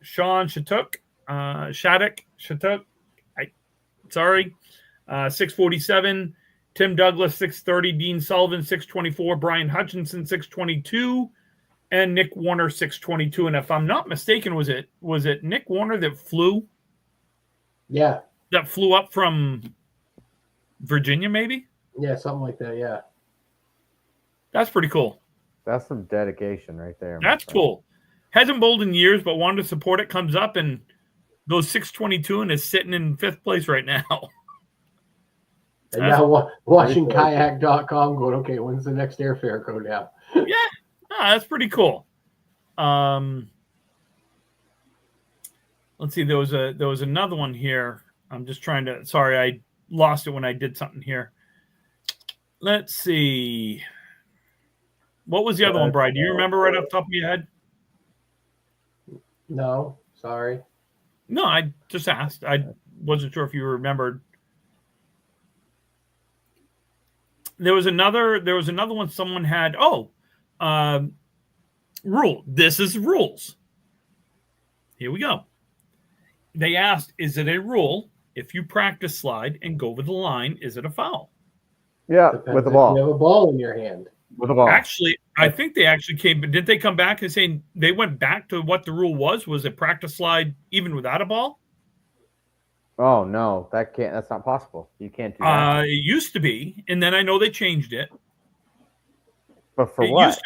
Sean Shattuck. 647. Tim Douglas, 630. Dean Sullivan, 624. Brian Hutchinson, 622. And Nick Warner, 622. And if I'm not mistaken, was it Nick Warner that flew?
Yeah.
That flew up from Virginia, maybe?
Yeah, something like that, yeah.
That's pretty cool.
That's some dedication right there.
That's cool. Hasn't bowled in years, but wanted to support it. Comes up and goes 622 and is sitting in 5th place right now.
And now watching kayak.com going, okay, when's the next airfare go down?
Yeah. That's pretty cool. Let's see. There was another one here. I'm just trying to. Sorry, I lost it when I did something here. Let's see. What was the other one, Brian? Do you remember right off the top of your head?
No, sorry.
No, I just asked. I wasn't sure if you remembered. There was another one someone had. Rule. This is rules. Here we go. They asked, is it a rule if you practice slide and go over the line, is it a foul?
Yeah,
Depends
with the ball.
You have a ball in your hand.
With a ball.
Actually, I think they actually came, but didn't they come back and say they went back to what the rule was? Was it practice slide even without a ball?
Oh no, that's not possible. You can't do that.
It used to be, and then I know they changed it.
But for what?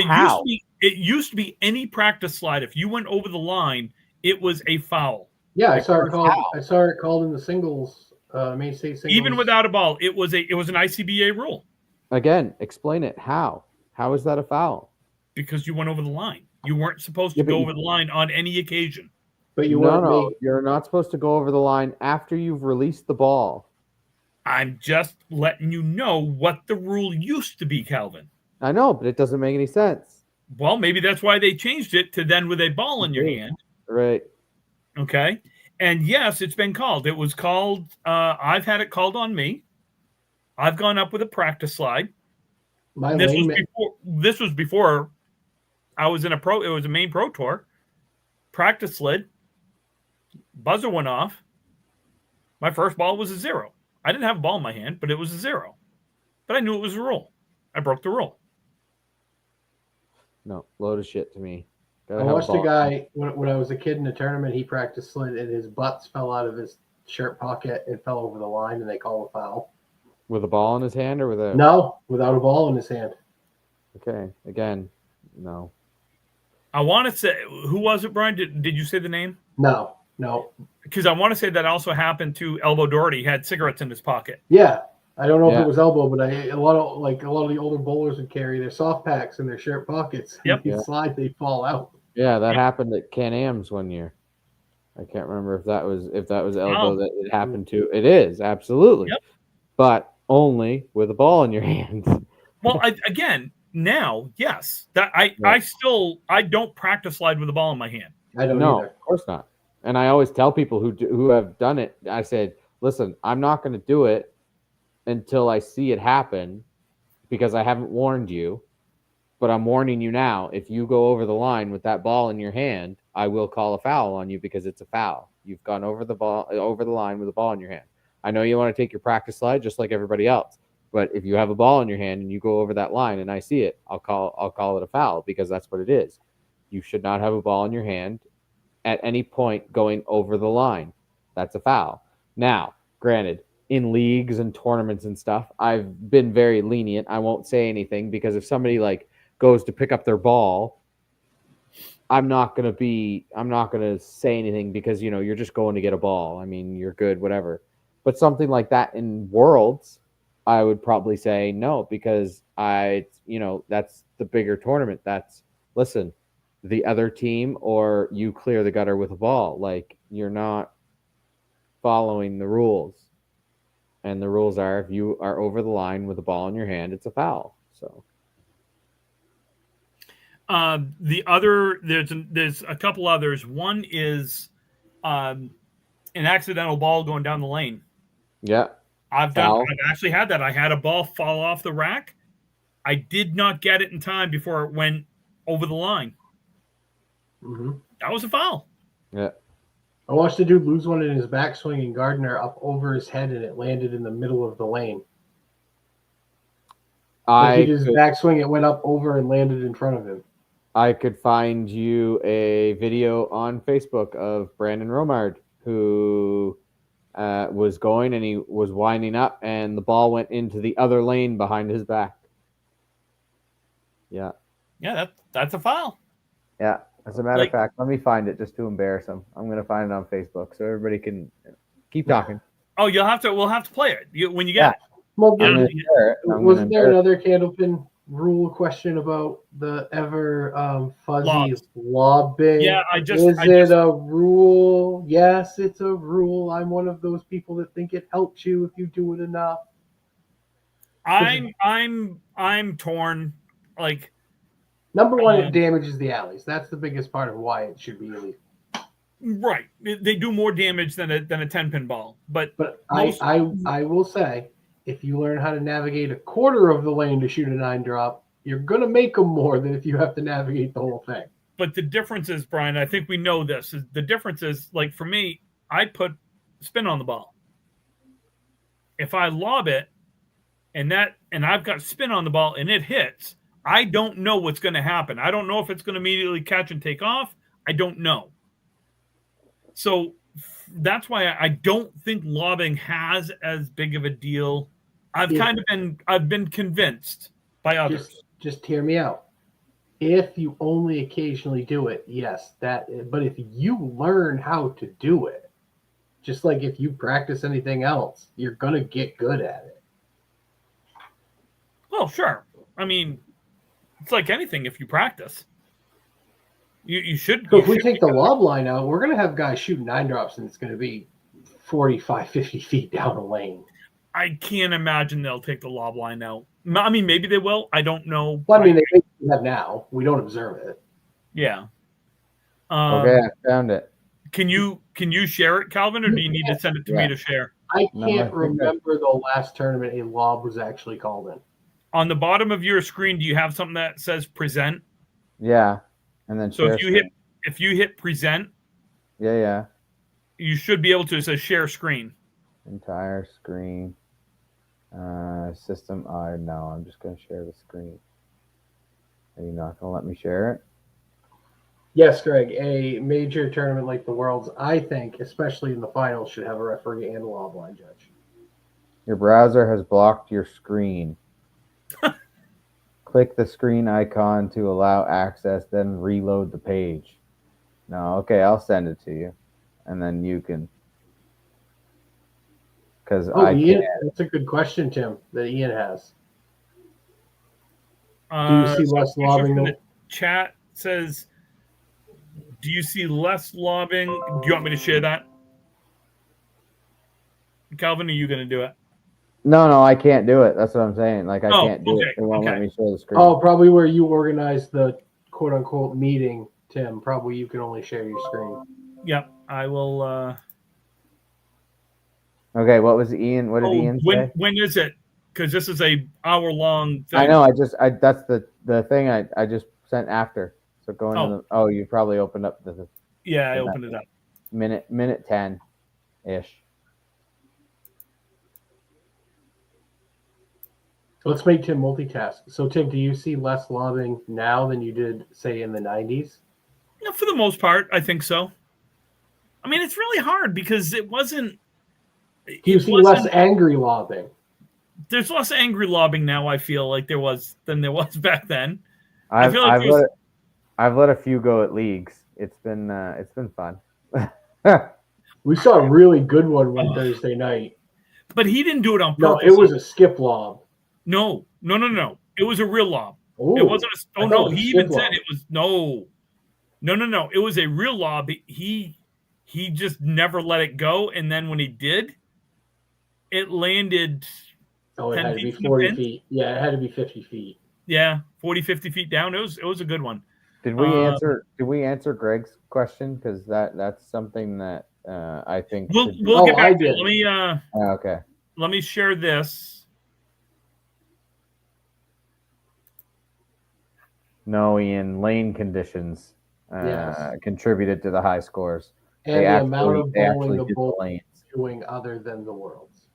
How?
It used to be any practice slide. If you went over the line, it was a foul.
Yeah, I saw it called in the singles, main state singles.
Even without a ball, it was an ICBA rule.
Again, explain it. How? How is that a foul?
Because you went over the line. You weren't supposed to go over the line on any occasion.
But
you're not supposed to go over the line after you've released the ball.
I'm just letting you know what the rule used to be, Calvin.
I know, but it doesn't make any sense.
Well, maybe that's why they changed it to then with a ball in your hand.
Right.
Okay. And yes, it's been called. It was called, I've had it called on me. I've gone up with a practice slide. This was before I was in it was a main pro tour. Practice slid. Buzzer went off. My first ball was a 0. I didn't have a ball in my hand, but it was a 0. But I knew it was a rule. I broke the rule.
No, load of shit to me.
I watched a guy when I was a kid in a tournament. He practiced slid and his butts fell out of his shirt pocket and fell over the line, and they called a foul.
With a ball in his hand or without?
No, without a ball in his hand.
Okay, again, no.
I want to say, who was it, Brian? Did you say the name?
No.
Because I want to say that also happened to Elbow Doherty. He had cigarettes in his pocket.
Yeah. I don't know if it was elbow, but a lot of the older bowlers would carry their soft packs in their shirt pockets.
Yep.
If you slide, they fall out.
Yeah, that happened at Can-Am's one year. I can't remember if that was elbow that it happened to. It is, absolutely.
Yep.
But only with a ball in your hands.
Well, now, yes. That I don't practice slide with a ball in my hand.
I don't
No,
either.
of course not. And I always tell people who have done it, I said, listen, I'm not going to do it until I see it happen because I haven't warned you. But I'm warning you now, if you go over the line with that ball in your hand, I will call a foul on you because it's a foul. You've gone over the line with a ball in your hand. I know you want to take your practice slide just like everybody else. But if you have a ball in your hand and you go over that line and I see it, I'll call it a foul because that's what it is. You should not have a ball in your hand at any point going over the line. That's a foul. Now, granted, in leagues and tournaments and stuff, I've been very lenient. I won't say anything because if somebody like goes to pick up their ball, I'm not going to say anything because, you're just going to get a ball. I mean, you're good, whatever. But something like that in Worlds, I would probably say no because that's the bigger tournament. Listen, the other team or you clear the gutter with a ball. Like, you're not following the rules. And the rules are if you are over the line with a ball in your hand, it's a foul. So
there's a couple others. One is an accidental ball going down the lane.
Yeah.
I've actually had that. I had a ball fall off the rack. I did not get it in time before it went over the line.
Mm-hmm.
That was a foul.
Yeah.
I watched a dude lose one in his backswing and Gardner up over his head, and it landed in the middle of the lane. He did his backswing, it went up over and landed in front of him.
I could find you a video on Facebook of Brandon Romard who was going and he was winding up, and the ball went into the other lane behind his back. Yeah.
Yeah, that's a foul.
Yeah. As a matter of fact, let me find it just to embarrass him. I'm going to find it on Facebook so everybody can keep talking.
Oh, we'll have to play it when you get it.
Well, wasn't there another Candlepin rule question about the ever fuzzy lobbing?
Yeah,
Is it a rule? Yes, it's a rule. I'm one of those people that think it helps you if you do it enough.
I'm torn. Like,
number one, it damages the alleys. That's the biggest part of why it should be illegal.
Right, they do more damage than a 10-pin ball. But
I will say, if you learn how to navigate a quarter of the lane to shoot a 9-drop, you're going to make them more than if you have to navigate the whole thing.
But the difference is, Brian, I think we know this. The difference is, like, for me, I put spin on the ball. If I lob it and I've got spin on the ball and it hits, I don't know what's going to happen. I don't know if it's going to immediately catch and take off. I don't know. So that's why I don't think lobbing has as big of a deal. I've been convinced by others.
Just hear me out. If you only occasionally do it, yes, but if you learn how to do it, just like if you practice anything else, you're going to get good at it.
Well, sure. I mean, it's like anything. If you practice, you should.
So if we take the lob line out, we're going to have guys shooting 9-drops, and it's going to be 45, 50 feet down a lane.
I can't imagine they'll take the lob line out. I mean, maybe they will. I don't know.
Well, I mean, they have now. We don't observe it.
Yeah.
Okay, I found it.
Can you share it, Calvin, or do you need to send it to me to share?
I can't remember the last tournament a lob was actually called in.
On the bottom of your screen, do you have something that says present?
Yeah. And then
so if you hit present,
yeah,
you should be able to. It says share screen.
Entire screen. System. No, I'm just going to share the screen. Are you not going to let me share it?
Yes, Greg. A major tournament like the Worlds, I think, especially in the finals, should have a referee and a lob line judge.
Your browser has blocked your screen. Click the screen icon to allow access, then reload the page. No, okay, I'll send it to you. And then you can... Because
Ian, that's a good question, Tim, that Ian has. Do you see less lobbing?
The chat says, do you see less lobbing? Do you want me to share that? Calvin, are you going to do it?
No, I can't do it. That's what I'm saying. Like, I can't do it. It won't let me share the screen.
Oh, probably where you organize the quote-unquote meeting, Tim. Probably you can only share your screen.
Yep, I will.
Okay, what was Ian? What did Ian say?
When is it? Because this is a hour-long thing.
I know. That's the thing I just sent after. So going to the. Oh, you probably opened up the.
Yeah, I opened it up.
Minute 10 ish.
Let's make Tim multitask. So, Tim, do you see less lobbing now than you did, say, in the 90s?
Yeah, for the most part, I think so. I mean, it's really hard because it wasn't.
Do you see less angry lobbing?
There's less angry lobbing now. I feel like there was back then.
I've let a few go at leagues. It's been fun.
We saw a really good one Thursday night.
But he didn't do it on purpose.
No, it was a skip lob.
No. It was a real lob.
Ooh,
it wasn't a. Oh no, he even
lob.
said it was no. It was a real lob. He just never let it go, and then when he did, it landed.
Oh, it had to be 40 feet. Yeah, it had to be 50 feet.
Yeah, 40, 50 feet down. It was a good one.
Did we answer Greg's question? Because that's something that I think
we'll get back to it. Let me
okay.
Let me share this.
No, Ian, lane conditions contributed to the high scores.
And the amount of bowling the bull doing other than the Worlds.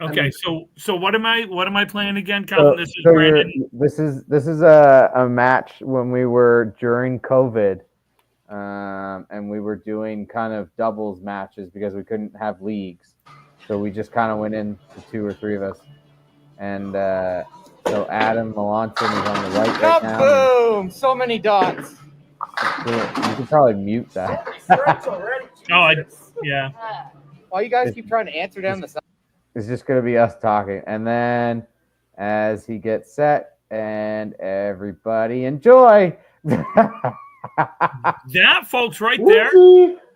Okay, so what am I playing again, Calvin? This is
Brandon. This is a match when we were during COVID, and we were doing kind of doubles matches because we couldn't have leagues, so we just kind of went in to 2 or 3 of us, and so Adam Melanson is on the right now.
Boom! So many dots.
You could probably mute that.
Yeah.
Why you guys keep trying to answer down the side?
It's just going to be us talking. And then as he gets set and everybody enjoy.
That, folks, right there.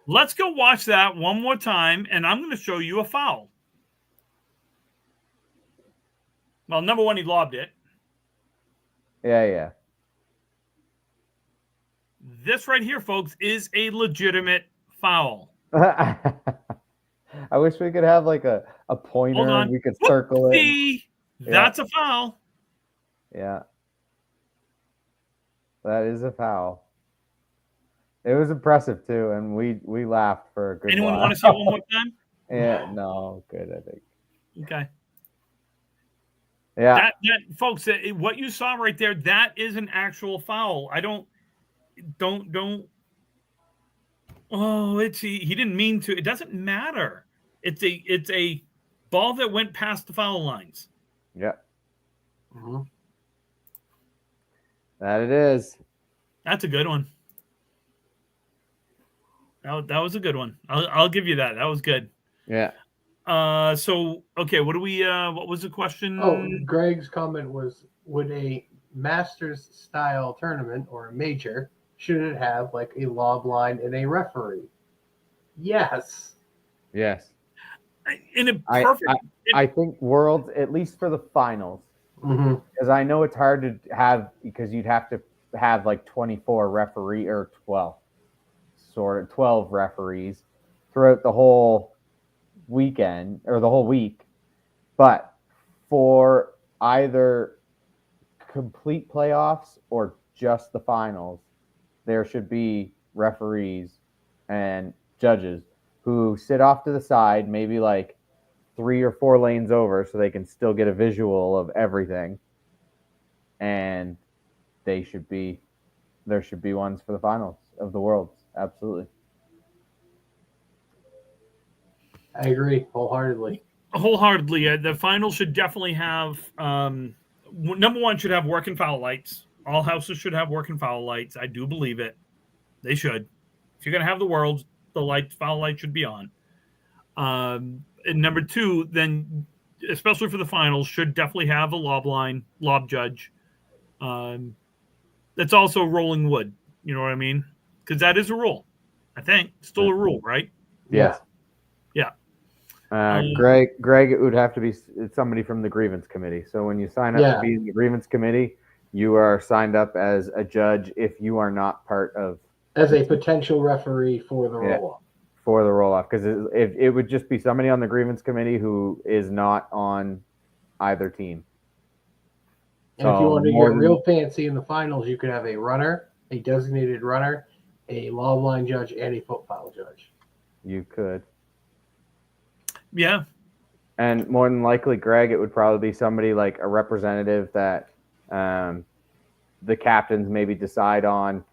Let's go watch that one more time, and I'm going to show you a foul. Well, number one, he lobbed it.
Yeah.
This right here, folks, is a legitimate foul.
I wish we could have like a pointer and we could circle it.
That's a foul.
Yeah. That is a foul. It was impressive too, and we laughed for a good
Anyone
while.
Want to see it one more time?
Yeah, no, good, I think.
Okay.
Yeah.
That folks, what you saw right there, that is an actual foul. I don't. Oh, he didn't mean to. It doesn't matter. It's a ball that went past the foul lines.
Yeah.
Mm-hmm.
That it is.
That's a good one. That was a good one. I'll give you that. That was good.
Yeah.
So okay, what was the question?
Oh, Greg's comment was, would a Masters style tournament or a major, should it have like a lob line and a referee? Yes.
In a perfect.
I think Worlds, at least for the finals, because I know it's hard to have, because you'd have to have like 24 referee or 12 referees throughout the whole weekend or the whole week. But for either complete playoffs or just the finals, there should be referees and judges who sit off to the side, maybe like 3 or 4 lanes over, so they can still get a visual of everything. And there should be ones for the finals of the Worlds. Absolutely.
I agree wholeheartedly.
The finals should definitely have number one, should have working foul lights. All houses should have working foul lights. I do believe it. They should. If you're gonna have the Worlds, the foul light should be on. And number two, then especially for the finals, should definitely have a lob judge. That's also rolling wood. You know what I mean? Because that is a rule. I think still a rule, right?
Yes.
Yeah.
Greg, it would have to be somebody from the grievance committee. So when you sign up to be in the grievance committee, you are signed up as a judge if you are not part of
As a potential referee for the
Yeah.
roll-off.
For the roll-off, because it would just be somebody on the grievance committee who is not on either team.
And if you
So
want to
more
get
than-
real fancy in the finals, you could have a runner, a designated runner, a law line judge, and a foot foul judge.
You could.
Yeah.
And more than likely, Greg, it would probably be somebody like a representative that the captains maybe decide on.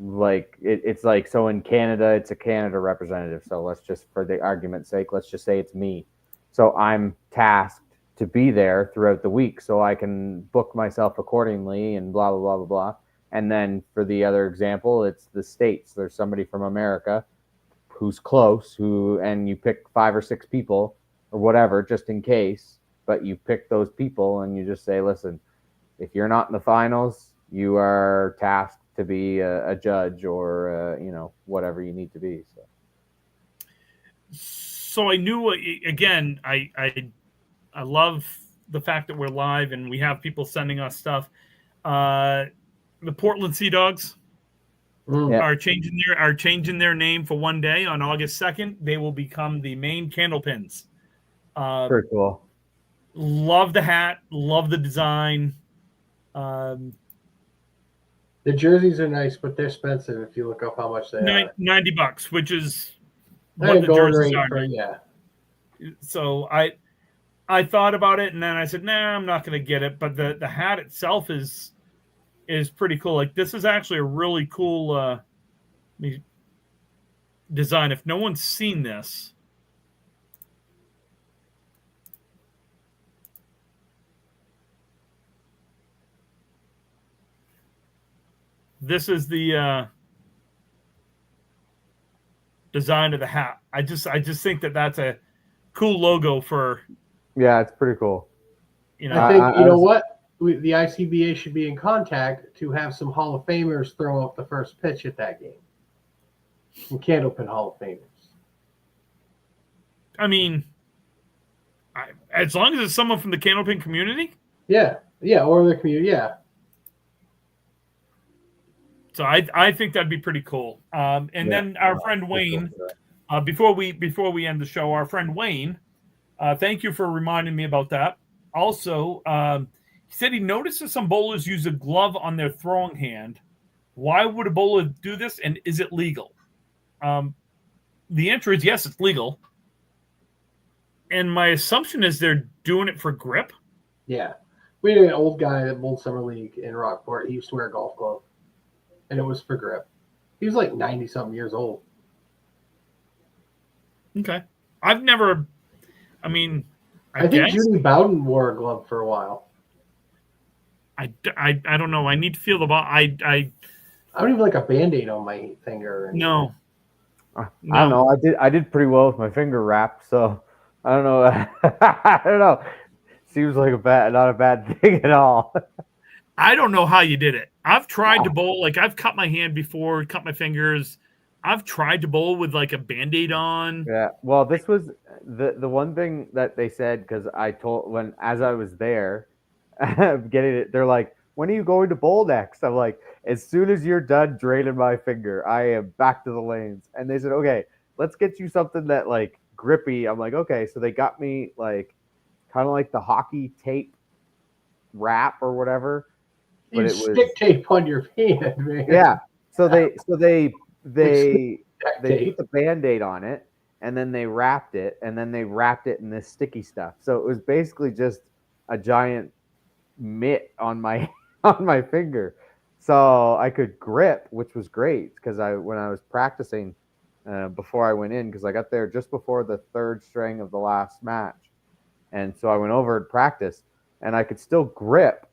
Like it's like, so in Canada, it's a Canada representative. So let's just, for the argument's sake, let's just say it's me. So I'm tasked to be there throughout the week so I can book myself accordingly and blah, blah, blah, blah, blah. And then for the other example, it's the States. There's somebody from America who's close, and you pick 5 or 6 people or whatever, just in case, but you pick those people and you just say, listen, if you're not in the finals, you are tasked to be a judge or whatever you need to be.
So I knew, again, I love the fact that we're live and we have people sending us stuff. The Portland Sea Dogs are changing their name for one day on August 2nd. They will become the Maine Candlepins.
Very cool.
Love the hat, love the design.
The jerseys are nice, but they're expensive if you look up how much they are.
$90, which is
They're
what the
going
jerseys
rate
are.
for, yeah.
So I thought about it, and then I said, nah, I'm not going to get it. But the hat itself is pretty cool. Like, this is actually a really cool design. If no one's seen this, this is the design of the hat. I just think that that's a cool logo for.
Yeah, it's pretty cool.
I think, you know what? The ICBA should be in contact to have some Hall of Famers throw up the first pitch at that game. Some Candlepin Hall of Famers.
I mean, as long as it's someone from the Candlepin community.
Yeah, or the community, yeah.
So I think that'd be pretty cool. Then our friend Wayne, before we end the show, our friend Wayne, thank you for reminding me about that. Also, he said he notices some bowlers use a glove on their throwing hand. Why would a bowler do this, and is it legal? The answer is yes, it's legal. And my assumption is they're doing it for grip.
Yeah. We had an old guy that bowled Summer League in Rockport. He used to wear a golf glove, and it was for grip. He was like 90-something years old.
Okay. I've never, I
think Judy Bowden wore a glove for a while.
I don't know. I need to feel the ball. I
don't even like a Band-Aid on my finger.
No.
I don't know. I did pretty well with my finger wrap, so I don't know. I don't know. Seems like not a bad thing at all.
I don't know how you did it. I've tried to bowl. Like, I've cut my hand before, cut my fingers. I've tried to bowl with like a Band-Aid on.
Yeah. Well, this was the one thing that they said, because as I was there getting it, they're like, when are you going to bowl next? I'm like, as soon as you're done draining my finger, I am back to the lanes. And they said, okay, let's get you something that like grippy. I'm like, okay. So they got me like kind of like the hockey tape wrap or whatever.
But it was stick tape on your hand, man.
Yeah. So they put the Band-Aid on it, and then they wrapped it, and then they wrapped it in this sticky stuff. So it was basically just a giant mitt on my finger. So I could grip, which was great, because when I was practicing before I went in, because I got there just before the third string of the last match. And so I went over and practiced, and I could still grip,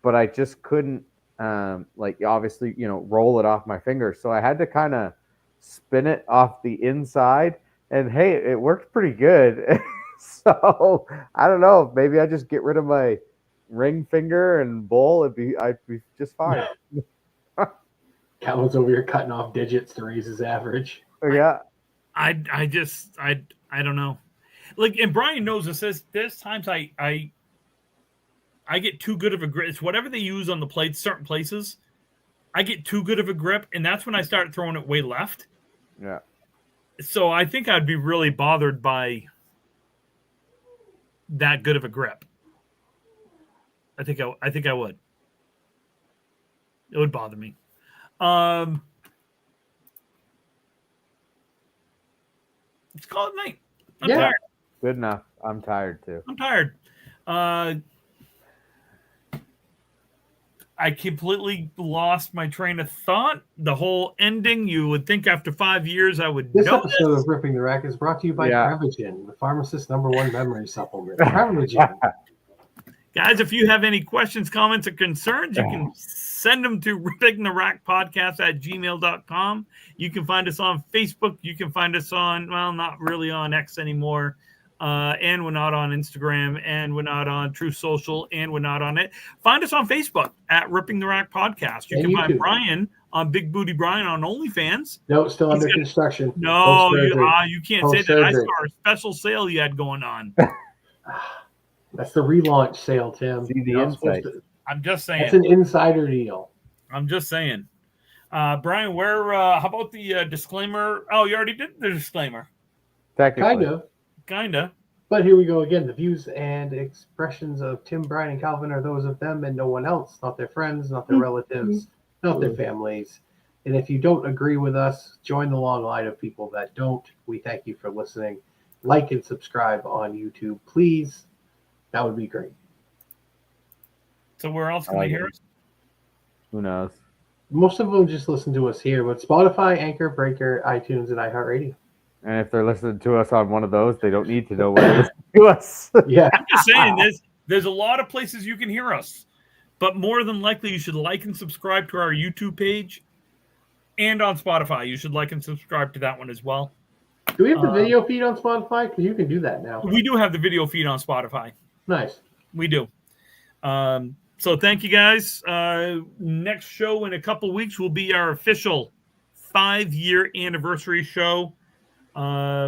but I just couldn't obviously, roll it off my fingers. So I had to kind of spin it off the inside, and hey, it worked pretty good. So I don't know, maybe I just get rid of my ring finger and bowl. I'd be just fine.
Calvin's over here cutting off digits to raise his average.
Yeah.
I don't know. Like, and Brian knows this. There's times I get too good of a grip. It's whatever they use on the plates, certain places. I get too good of a grip, and that's when I start throwing it way left.
Yeah.
So I think I'd be really bothered by that good of a grip. I think I would. It would bother me. Let's call it night. I'm tired.
Good enough. I'm tired too.
I'm tired. I completely lost my train of thought. The whole ending, you would think after 5 years I would
This
know
episode
this.
of Ripping the Rack is brought to you by
Yeah.
Prevagen, the pharmacist's #1 memory supplement. Prevagen.
Guys, if you have any questions, comments, or concerns, you can send them to rippingtherackpodcast@gmail.com. You can find us on Facebook. You can find us on, well, not really on X anymore. And we're not on Instagram, and we're not on True Social, and we're not on it. Find us on Facebook at Ripping the Rack Podcast. You
And
can find
YouTube.
Brian on Big Booty Brian on OnlyFans.
No, it's still
He's
under
got-
construction.
No,
Post-surgery.
you can't say that. I
Post-surgery.
saw a special sale you had going on.
That's the relaunch sale, Tim.
See the
You're not supposed
insight.
to-
I'm just
That's
saying.
an insider deal.
I'm just saying. Brian, how about the disclaimer? Oh, you already did the disclaimer.
Technically.
Kind of.
Kinda.
But here we go again. The views and expressions of Tim, Brian, and Calvin are those of them and no one else, not their friends, not their relatives, not their families. And if you don't agree with us, join the long line of people that don't. We thank you for listening. Like and subscribe on YouTube, please. That would be great.
So where else can
I
they
like
hear
it.
us?
Who knows?
Most of them just listen to us here, but Spotify, Anchor, Breaker, iTunes, and iHeartRadio.
And if they're listening to us on one of those, they don't need to know where to listen to us.
Yeah.
I'm just saying there's a lot of places you can hear us. But more than likely you should like and subscribe to our YouTube page. And on Spotify, you should like and subscribe to that one as well.
Do we have the video feed on Spotify? Because you can do that now.
We do have the video feed on Spotify.
Nice.
We do. So thank you guys. Next show in a couple weeks will be our official 5-year anniversary show. I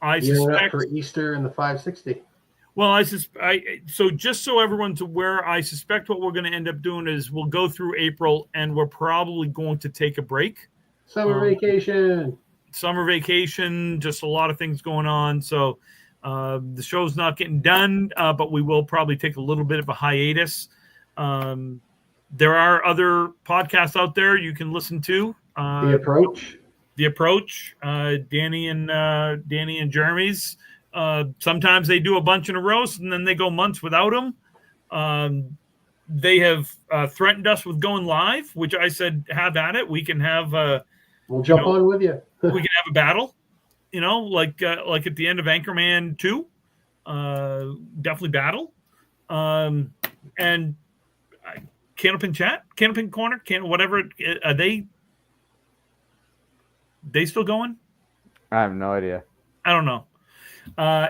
Gearing up
suspect
for Easter and the 560.
Well, so just so everyone's aware, I suspect what we're going to end up doing is we'll go through April and we're probably going to take a break.
Summer vacation.
Summer vacation, just a lot of things going on. So the show's not getting done, but we will probably take a little bit of a hiatus. There are other podcasts out there you can listen to.
The Approach.
The Approach, Danny and Jeremy's. Sometimes they do a bunch in a row, and then they go months without them. They have threatened us with going live, which I said, have at it. We can have
We'll jump on with you.
we can have a battle, like at the end of Anchorman 2. Definitely battle. And Candlepin chat, Candlepin corner, whatever. Are they still going?
I have no idea.
I don't know.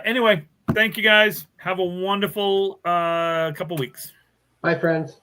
Anyway, thank you guys. Have a wonderful couple weeks.
Bye, friends.